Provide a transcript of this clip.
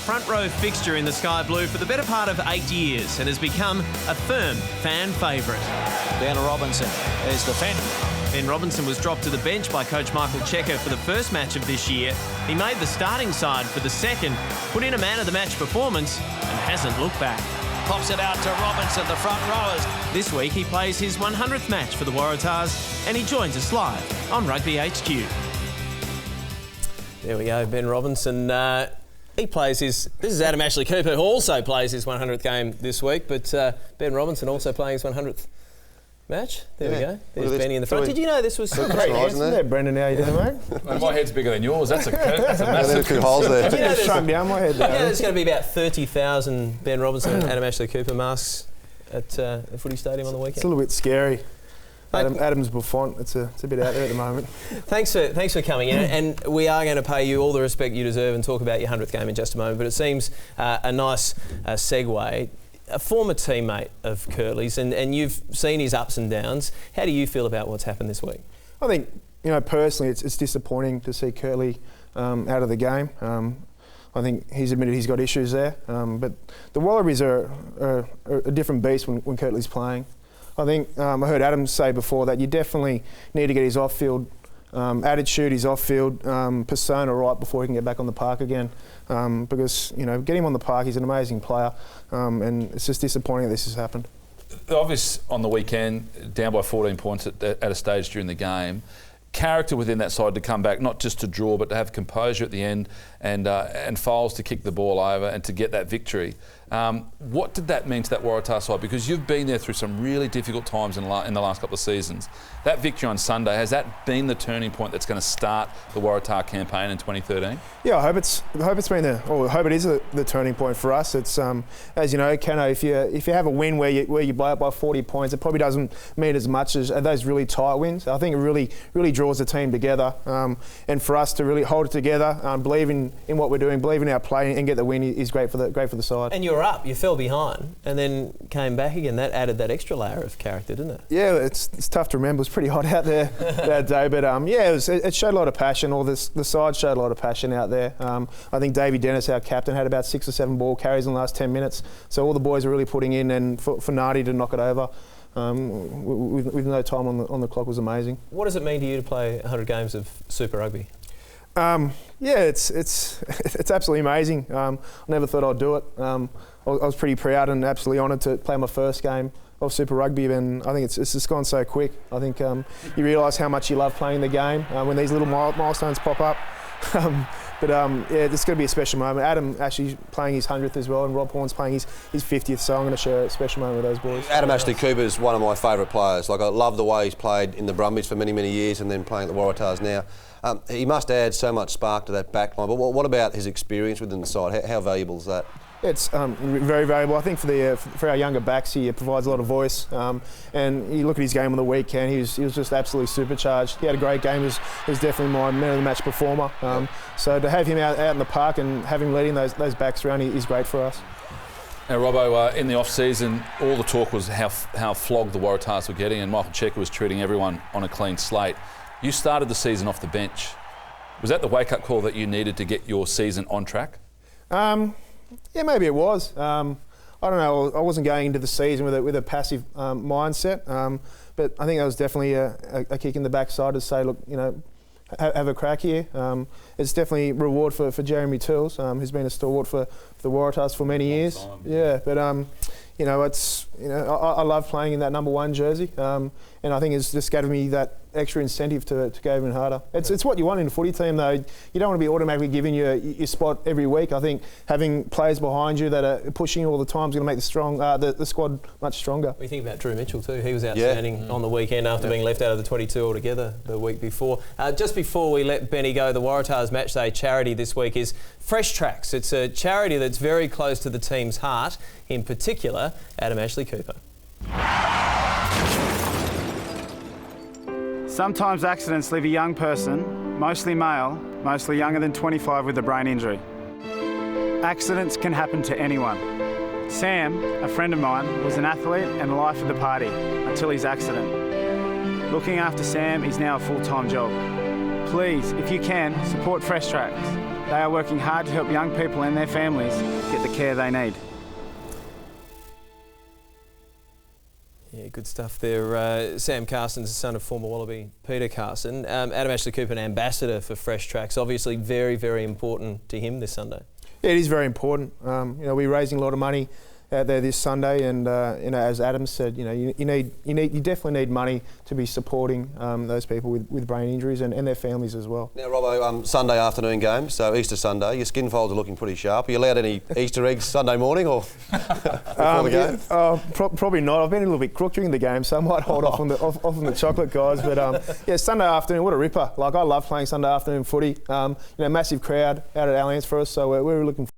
front row fixture in the Sky Blue for the better part of 8 years and has become a firm fan favourite. Ben Robinson is defending. Ben Robinson was dropped to the bench by coach Michael Checker for the first match of this year. He made the starting side for the second, put in a man-of-the-match performance and hasn't looked back. Pops it out to Robinson, the front rowers. This week he plays his 100th match for the Waratahs and he joins us live on Rugby HQ. There we go, Ben Robinson. He plays his... This is Adam Ashley Cooper, who also plays his 100th game this week, but Ben Robinson also playing his 100th match. There we go. There's Benny in the front. Did you know this was... Great answer there, Brendan. How you doing, mate? Well, my head's bigger than yours. That's a massive... Two holes there. You know, shrunk down my head there. Yeah, there's going to be about 30,000 Ben Robinson and Adam Ashley Cooper masks at the footy stadium on the weekend. It's a little bit scary. Adam's Buffon, it's a bit out there at the moment. Thanks for coming in, and we are going to pay you all the respect you deserve and talk about your 100th game in just a moment, but it seems a nice segue. A former teammate of Curly's, and you've seen his ups and downs. How do you feel about what's happened this week? I think, personally, it's disappointing to see Curly out of the game. I think he's admitted he's got issues there, but the Wallabies are a different beast when Curly's playing. I think I heard Adam say before that you definitely need to get his off-field attitude, his off-field persona right before he can get back on the park again. Because, get him on the park, he's an amazing player, and it's just disappointing that this has happened. The obvious on the weekend, down by 14 points at a stage during the game. Character within that side to come back, not just to draw, but to have composure at the end and Foles to kick the ball over and to get that victory. What did that mean to that Waratah side? Because you've been there through some really difficult times in the last couple of seasons. That victory on Sunday, has that been the turning point that's going to start the Waratah campaign in 2013? Yeah, I hope it is the turning point for us. It's as you know, Keno, if you have a win where you blow up by 40 points, it probably doesn't mean as much as those really tight wins. I think it really draws the team together, and for us to really hold it together, believe in what we're doing, believe in our play, and get the win is great for the side. And you were up, you fell behind, and then came back again. That added that extra layer of character, didn't it? Yeah, it's tough to remember. It was pretty hot out there that day, but it showed a lot of passion. The side showed a lot of passion out there. I think Davey Dennis, our captain, had about 6 or 7 ball carries in the last 10 minutes. So all the boys were really putting in, and for Nardi to knock it over with no time on the clock was amazing. What does it mean to you to play 100 games of Super Rugby? It's absolutely amazing. I never thought I'd do it. I was pretty proud and absolutely honoured to play my first game of Super Rugby, and I think it's just gone so quick. I think you realise how much you love playing the game when these little milestones pop up. It's going to be a special moment. Adam actually playing his 100th as well, and Rob Horn's playing his 50th, so I'm going to share a special moment with those boys. Adam Ashley Cooper is one of my favourite players. I love the way he's played in the Brumbies for many, many years, and then playing at the Waratahs now. He must add so much spark to that back line, but what about his experience within the side? How valuable is that? It's very valuable. I think for our younger backs, he provides a lot of voice. And you look at his game on the weekend, he was just absolutely supercharged. He had a great game. He was definitely my man of the match performer. So to have him out in the park and have him leading those backs around is great for us. Now, Robbo, in the off-season, all the talk was how flogged the Waratahs were getting, and Michael Checker was treating everyone on a clean slate. You started the season off the bench. Was that the wake-up call that you needed to get your season on track? Yeah, maybe it was. I don't know. I wasn't going into the season with a passive mindset, but I think that was definitely a kick in the backside to say, look, have a crack here. It's definitely a reward for Jeremy Tills, who's been a stalwart for the Waratahs for many years. Yeah, but I love playing in that number 1 jersey, and I think it's just given me that extra incentive to go even harder. It's what you want in a footy team, though. You don't want to be automatically giving you your spot every week. I think having players behind you that are pushing you all the time is going to make the squad much stronger. We think about Drew Mitchell too. He was outstanding on the weekend after being left out of the 22 altogether the week before. Just before we let Benny go, the Waratahs Matchday charity this week is Freshtracks. It's a charity that's very close to the team's heart, in particular Adam Ashley Cooper. Sometimes accidents leave a young person, mostly male, mostly younger than 25 with a brain injury. Accidents can happen to anyone. Sam, a friend of mine, was an athlete and the life of the party until his accident. Looking after Sam is now a full-time job. Please, if you can, support Freshtracks. they are working hard to help young people and their families get the care they need. Yeah, good stuff there. Sam Carson's the son of former Wallaby Peter Carson. Adam Ashley Cooper, an ambassador for Freshtracks, obviously very, very important to him this Sunday. Yeah, it is very important. We're raising a lot of money out there this Sunday, and as Adam said, you definitely need money to be supporting those people with brain injuries and their families as well. Now, Robbo, Sunday afternoon game, so Easter Sunday. Your skin folds are looking pretty sharp. Are you allowed any Easter eggs Sunday morning or before the game? Yeah, probably not. I've been a little bit crook during the game, so I might hold off on the chocolate, guys. But yeah, Sunday afternoon, what a ripper! Like, I love playing Sunday afternoon footy. Massive crowd out at Allianz for us, so we're looking